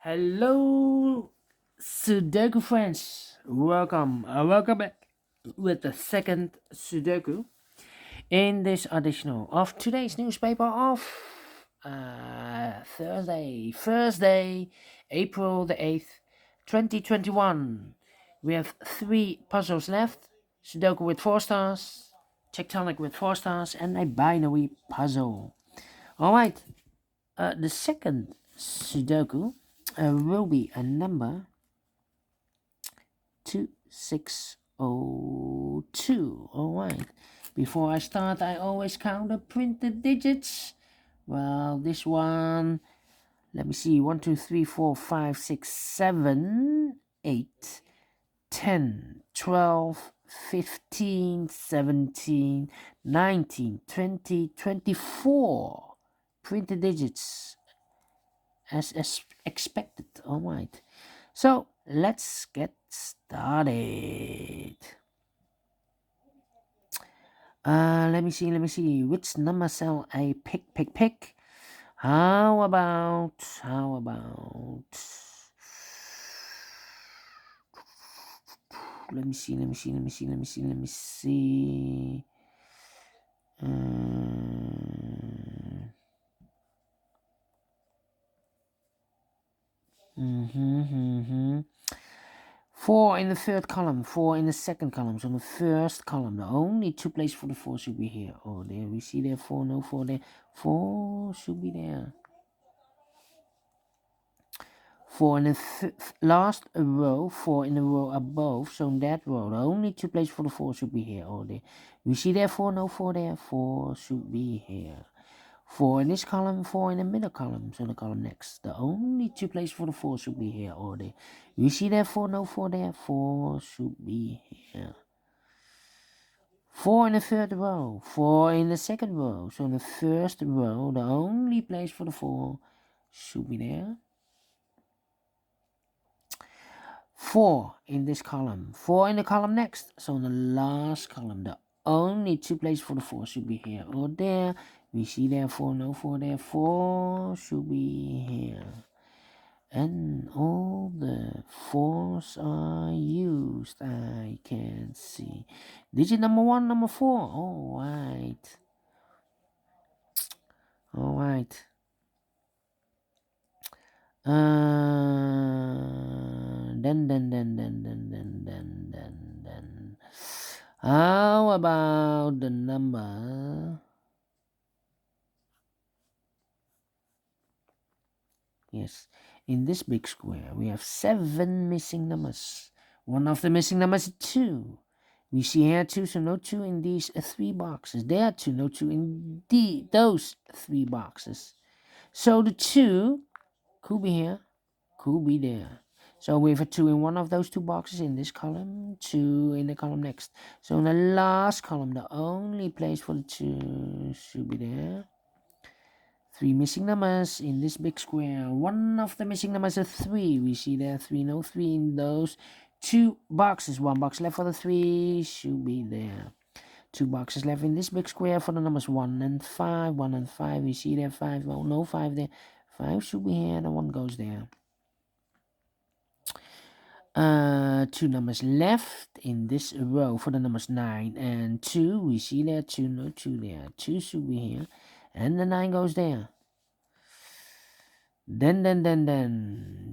Hello, Sudoku friends. Welcome back with the second Sudoku in this edition of today's newspaper of Thursday, April the 8th, 2021. We have three puzzles left: Sudoku with 4 stars, tectonic with 4 stars, and a binary puzzle. All right, the second Sudoku will be a number 2602. Alright, before I start, I always count the printed digits. Well, this one, let me see, 1, 2, 3, 4, 5, 6, 7, 8, 10, 12, 15, 17, 19, 20, 24 printed digits as expected. Alright, so let's get started. Let me see. Which number shall I pick? How about? Let me see. Mm-hmm. 4 in the third column, 4 in the second column. So in the first column, the only two places for the 4 should be here. Oh, there we see there 4, no 4 there. 4 should be there. 4 in the last row, 4 in the row above. So in that row, the only two places for the 4 should be here. Oh, there. We see there 4, no 4 there. 4 should be here. 4 in this column, 4 in the middle column, so the column next. The only two places for the 4 should be here or there. You see there 4, no 4 there, 4 should be here. 4 in the third row, 4 in the second row, so in the first row, the only place for the 4 should be there. 4 in this column, 4 in the column next, so in the last column, the only two places for the 4 should be here or there. We see there 4, no 4 there, 4 should be here. And all the 4s are used, I can see. Digit number 1, number 4. Alright. Then. How about the number? Yes, in this big square, we have 7 missing numbers. One of the missing numbers is 2. We see here 2, so no 2 in these 3 boxes. There are 2, no 2 in those 3 boxes. So the 2 could be here, could be there. So we have a 2 in one of those 2 boxes in this column, 2 in the column next. So in the last column, the only place for the 2 should be there. 3 missing numbers in this big square. One of the missing numbers is 3. We see there 3, no 3 in those 2 boxes. 1 box left for the 3 should be there. 2 boxes left in this big square for the numbers 1 and 5. 1 and 5. We see there 5. Oh, no 5 there. 5 should be here. The 1 goes there. 2 numbers left in this row for the numbers 9 and 2. We see there 2, no 2 there. 2 should be here. And the 9 goes there. Then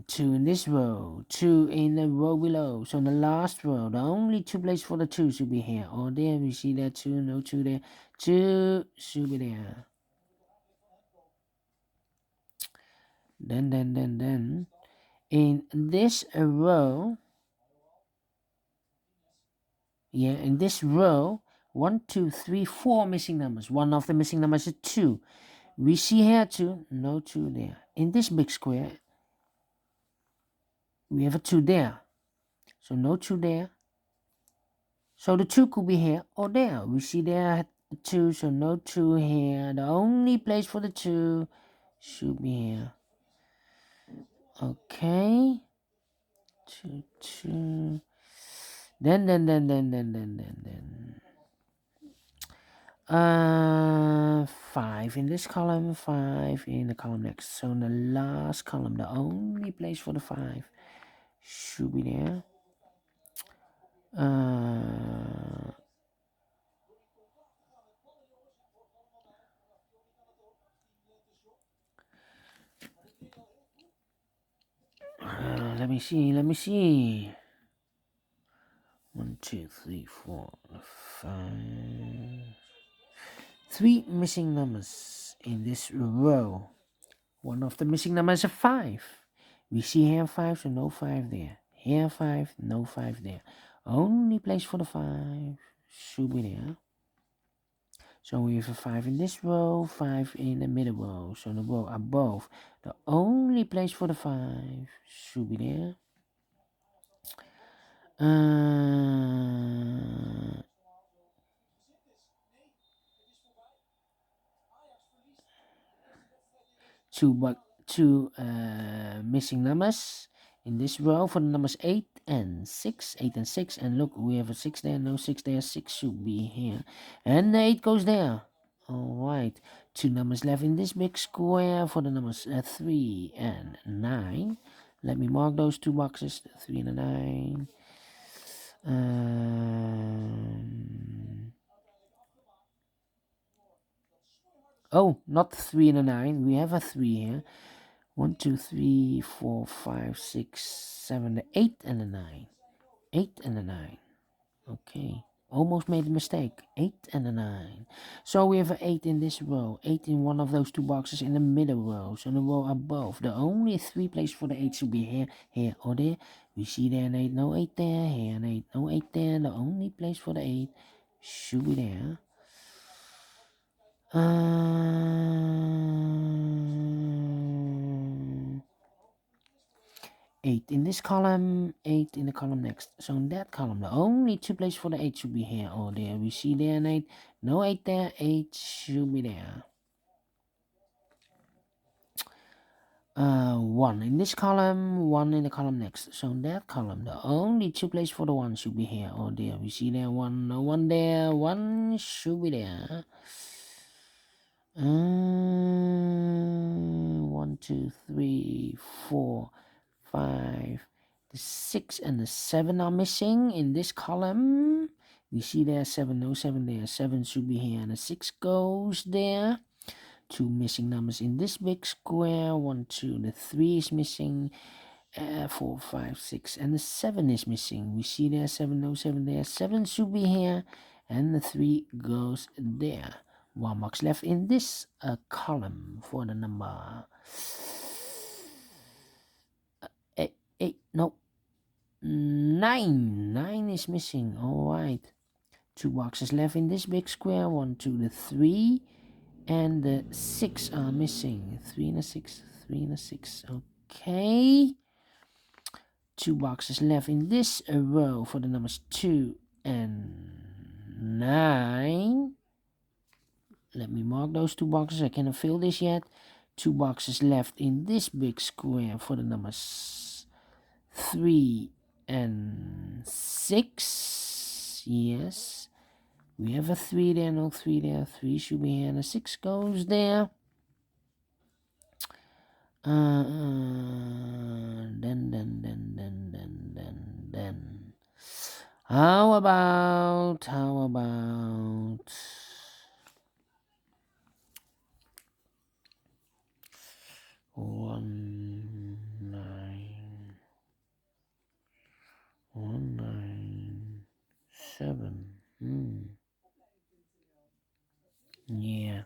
2 in this row, 2 in the row below. So in the last row, the only 2 places for the 2 should be here or there. We see there 2, no 2 there. 2 should be there. Then in this row, in this row, 1, 2, 3, 4 missing numbers. One of the missing numbers is 2. We see here 2, no 2 there. In this big square, we have a 2 there. So no 2 there. So the 2 could be here or there. We see there 2, so no 2 here. The only place for the 2 should be here. Okay. 2, 2. Then. 5 in this column, 5 in the column next. So in the last column, the only place for the 5 should be there. Let me see. 1, 2, 3, 4, 5. 3 missing numbers in this row. One of the missing numbers is a 5. We see here 5, so no 5 there. Here 5, no 5 there. Only place for the 5 should be there. So we have a 5 in this row, 5 in the middle row. So the row above, the only place for the 5 should be there. 2 missing numbers in this row for the numbers 8 and 6. 8 and 6, and look, we have a 6 there, no 6 there. 6 should be here, and the 8 goes there. All right, 2 numbers left in this big square for the numbers 3 and 9. Let me mark those 2 boxes, 3 and 9. Oh, not 3 and 9. We have a 3 here. 1, 2, 3, 4, 5, 6, 7, the 8 and the 9. 8 and the 9. Okay. Almost made a mistake. 8 and a 9. So we have an 8 in this row. 8 in one of those 2 boxes in the middle row. So the row above. The only 3 places for the 8 should be here, here, or there. We see there an 8, no 8 there. Here an 8, no 8 there. The only place for the 8 should be there. 8 in this column, 8 in the column next. So in that column, the only 2 places for the 8 should be here or there. We see there an 8, no 8 there, 8 should be there. 1 in this column, 1 in the column next. So in that column, the only 2 places for the 1 should be here or there. We see there 1, no 1 there, 1 should be there. 1, 2, 3, 4, 5. The 6 and the 7 are missing in this column. We see there 7, no 7 there. 7 should be here, and the 6 goes there. 2 missing numbers in this big square. 1, 2, the 3 is missing. 4, 5, 6, and the 7 is missing. We see there 7, no 7 there. 7 should be here, and the 3 goes there. 1 box left in this column for the number 8, no, 9. 9 is missing. All right. 2 boxes left in this big square. 1, 2, the 3, and the 6 are missing. 3 and a 6, 3 and a 6. Okay. 2 boxes left in this row for the numbers 2 and 9. Let me mark those 2 boxes. I cannot fill this yet. 2 boxes left in this big square for the numbers 3 and 6. Yes. We have a 3 there, no 3 there. 3 should be here, and a 6 goes there. Then. How about 197? Yeah.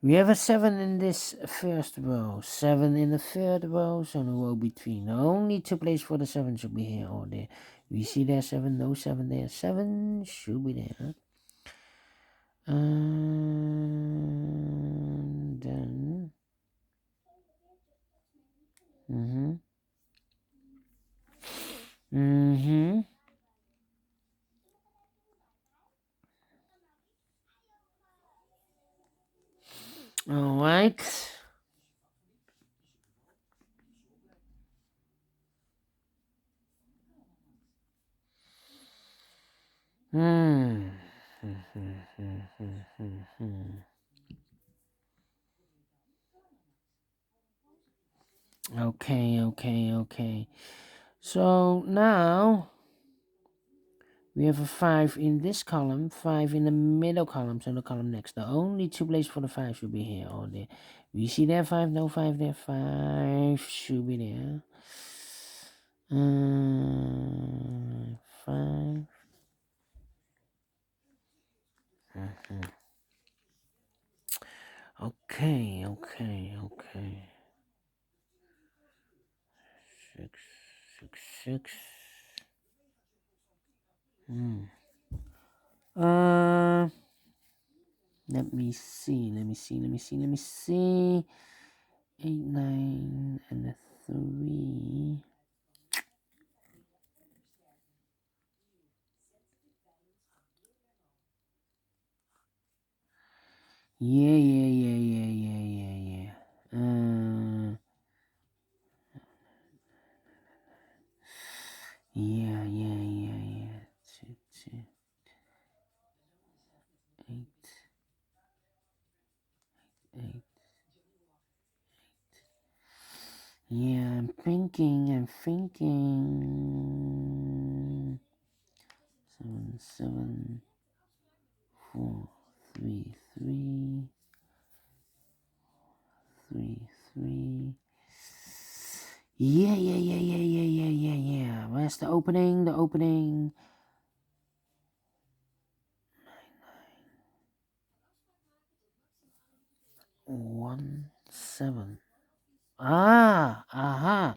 We have a 7 in this first row, 7 in the third row, so the row between. The only 2 places for the 7 should be here or there. We see there 7, no 7 there. 7 should be there. And then. All right. Okay. So now we have a 5 in this column, 5 in the middle column, so the column next. The only two places for the 5 should be here or there. We see there 5, no 5 there, 5 should be there. 5. Okay. 6, 6, 6. Let me see. 8, 9, and a 3. Yeah. Yeah. 2, 2, 8, 8. Yeah, I'm thinking. 7, 7, 4, 3, 3, 3, 3. Yeah. Where's the opening? 1, 7. Aha.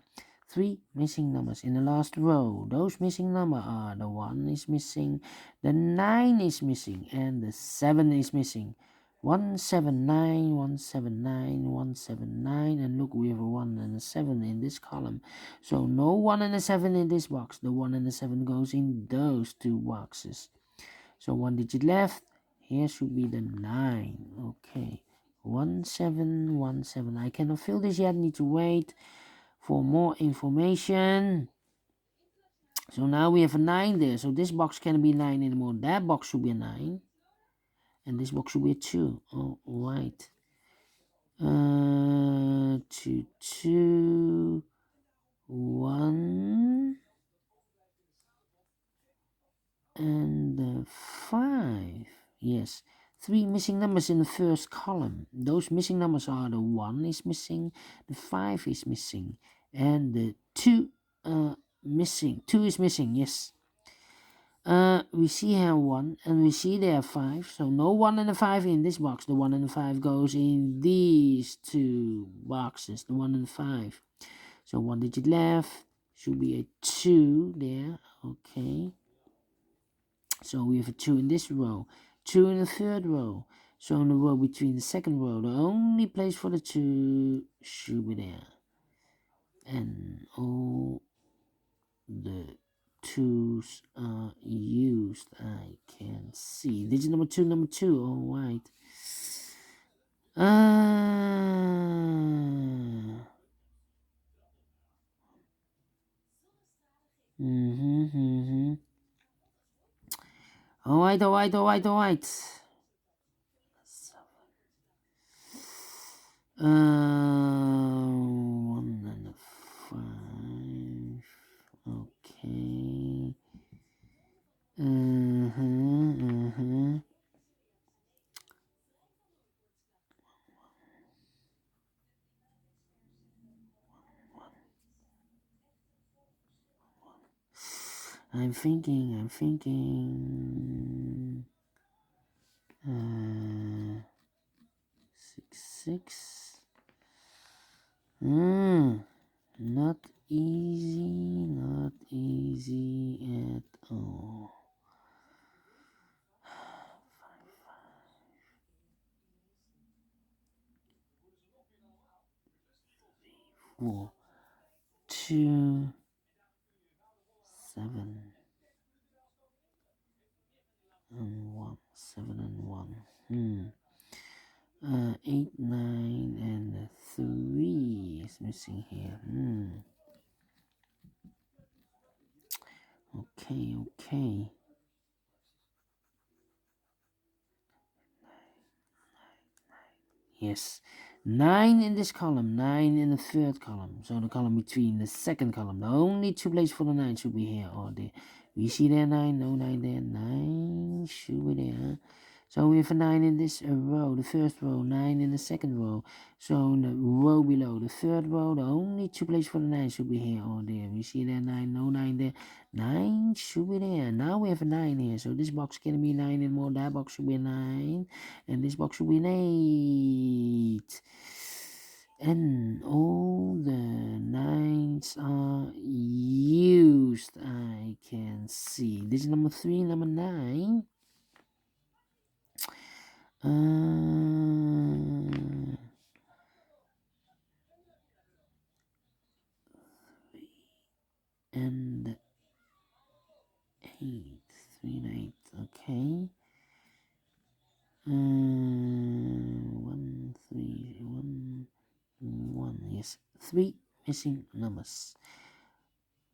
3 missing numbers in the last row. Those missing numbers are the 1 is missing, the 9 is missing, and the 7 is missing. 179, 179, 179, and look, we have a 1 and a 7 in this column. So no 1 and a 7 in this box. The 1 and the 7 goes in those two boxes. So 1 digit left. Here should be the 9. Okay. 1717. I cannot fill this yet. Need to wait for more information. So now we have a 9 there. So this box can't be 9 anymore. That box should be a 9. And this box should be a 2. Oh, right. 2, 2, 1. And 5. Yes. 3 missing numbers in the first column. Those missing numbers are the 1 is missing, the 5 is missing, and the 2 missing. 2 is missing, yes. We see here 1 and we see there 5. So no 1 and a 5 in this box. The 1 and the 5 goes in these two boxes. The 1 and the 5. So 1 digit left. Should be a 2 there. Okay. So we have a 2 in this row, 2 in the third row. So in the row between the second row, the only place for the 2 should be there. And all the 2's are used. I can see. Digit number 2, all right. All right. 1 and a 5. Okay. I'm thinking. 6, 6. Not easy at all. 4, 2, 7, and 1. 7 and 1. 8, 9, and 3 is missing here. Okay. Yes, 9 in this column, 9 in the third column. So the column between the second column. The only two places for the 9 should be here or there. We see there 9, no 9 there, 9 should be there. So we have a 9 in this row, the first row, 9 in the second row. So in the row below, the third row, the only two places for the 9 should be here or there. We see there 9, no 9 there, 9 should be there. Now we have a 9 here, so this box can be 9 and more, that box should be a 9, and this box should be an 8. And all the 9s are used, I can see. This is number 3, number 9. And 8, 3 and 8, okay. 1, 3, 1, 1, yes, 3 missing numbers.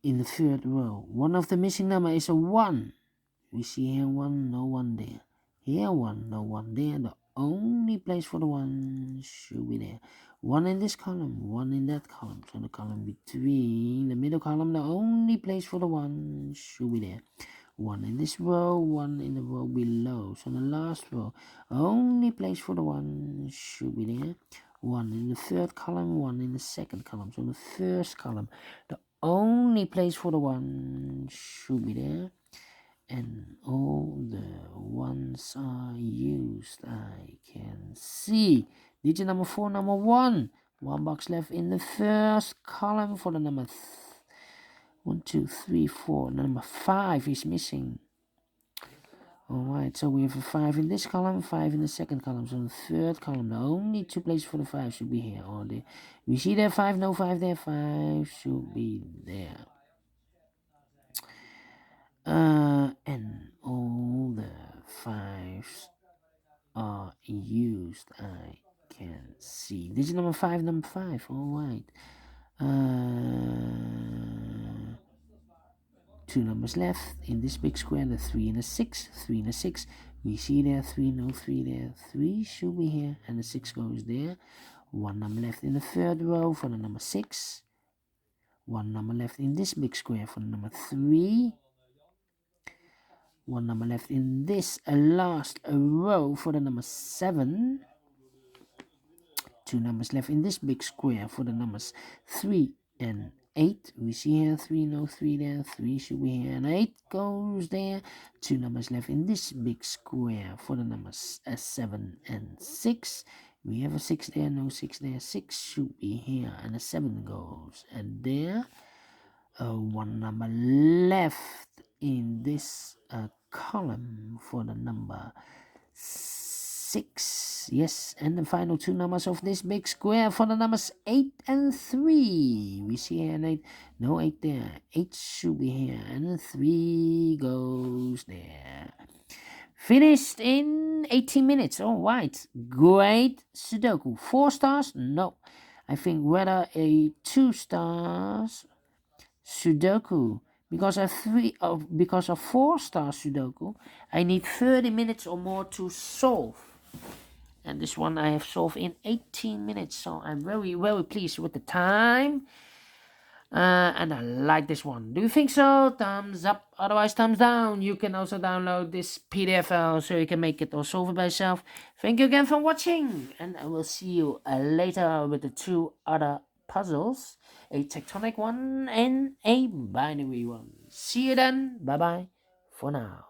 In the third row, one of the missing number is a 1. We see here 1, no 1 there. Here 1, no 1 there. The only place for the 1 should be there. 1 in this column, 1 in that column. So the column between the middle column, the only place for the 1 should be there. 1 in this row, 1 in the row below. So the last row, only place for the 1 should be there. 1 in the third column, 1 in the second column. So the first column, the only place for the 1 should be there. And all the 1s are used, I can see. Digit number 4, number 1. 1 box left in the first column for the number 1, 2, 3, 4. Number 5 is missing. Alright, so we have a 5 in this column, 5 in the second column. So the third column, the only two places for the 5 should be here. Or there. We see there 5, no 5 there, 5 should be there. And all the 5s are used, I can see. Digit number 5, number 5. Alright. 2 numbers left in this big square, the 3 and the 6. 3 and the 6. We see there 3, no 3 there. 3 should be here, and the 6 goes there. 1 number left in the third row for the number 6. 1 number left in this big square for the number 3. 1 number left in this last row for the number 7. 2 numbers left in this big square for the numbers 3 and 8. We see here 3, no 3 there. 3 should be here, and 8 goes there. 2 numbers left in this big square for the numbers 7 and 6. We have a 6 there, no 6 there. 6 should be here, and a 7 goes and there. 1 number left in this column for the number 6. Yes, and the final 2 numbers of this big square for the numbers 8 and 3. We see here an 8, no 8 there. 8 should be here, and the 3 goes there. Finished in 18 minutes. All right, great Sudoku. 4 stars? No, I think rather a 2 stars Sudoku. Because of 4 star Sudoku, I need 30 minutes or more to solve. And this one I have solved in 18 minutes. So I'm very, very pleased with the time. And I like this one. Do you think so? Thumbs up. Otherwise, thumbs down. You can also download this PDF file so you can make it or solve it by yourself. Thank you again for watching. And I will see you later with the 2 other puzzles. A tectonic one and a binary one. See you then. Bye bye for now.